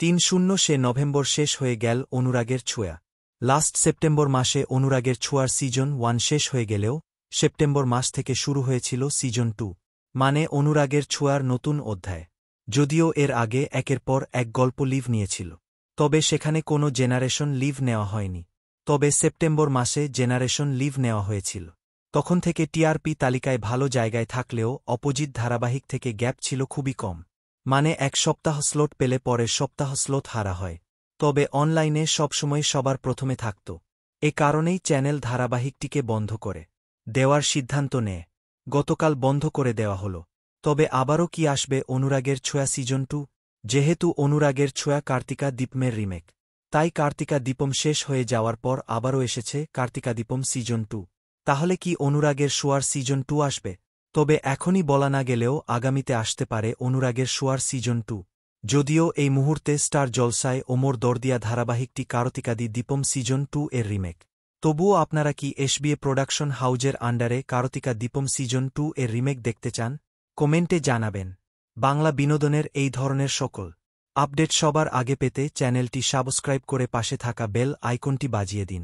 3-0 November শেষ হয়ে গেল অনুরাগের ছোঁয়া। লাস্ট সেপ্টেম্বর মাসে অনুরাগের ছোঁয়ার সিজন 1 শেষ হয়ে গেলেও সেপ্টেম্বর মাস থেকে শুরু হয়েছিল সিজন 2, মানে অনুরাগের ছোঁয়ার নতুন অধ্যায়। যদিও এর আগে একের পর এক গল্প লিভ নিয়েছিল, তবে সেখানে কোনো জেনারেশন লিভ নেওয়া হয়নি। তবে সেপ্টেম্বর মাসে জেনারেশন লিভ নেওয়া হয়েছিল। তখন থেকে টিআরপি তালিকায় ভালো জায়গায় থাকলেও অপোজিট ধারাবাহিক থেকে গ্যাপ ছিল খুবই কম, মানে এক সপ্তাহ স্লট পেলে পরের সপ্তাহ স্লট হারা হয়। তবে অনলাইনে সবসময় সবার প্রথমে থাকত, এ কারণেই চ্যানেল ধারাবাহিকটিকে বন্ধ করে দেওয়ার সিদ্ধান্ত নেয়। গতকাল বন্ধ করে দেওয়া হল। তবে আবারও কি আসবে অনুরাগের ছোঁয়া সিজন 2? যেহেতু অনুরাগের ছোঁয়া কার্তিকা দীপমের রিমেক, তাই কার্তিকা দীপম শেষ হয়ে যাওয়ার পর আবারও এসেছে কার্তিকা দীপম সিজন 2। তাহলে কি অনুরাগের ছোঁয়ার সিজন 2 আসবে? তবে এখনই বলা না গেলেও আগামীতে আসতে পারে অনুরাগের ছোঁয়ার সিজন 2। যদিও এই মুহূর্তে স্টার জলসায় ওমর দরদিয়া ধারাবাহিকটি কার্তিকাদি দীপম সিজন 2 এর রিমেক। তবুও আপনারা কি এসবিএ প্রোডাকশন হাউজের আন্ডারে কার্তিকা দীপম সিজন 2 এর রিমেক দেখতে চান? কমেন্টে জানাবেন। বাংলা বিনোদনের এই ধরনের সকল আপডেট সবার আগে পেতে চ্যানেলটি সাবস্ক্রাইব করে পাশে থাকা বেল আইকনটি বাজিয়ে দিন।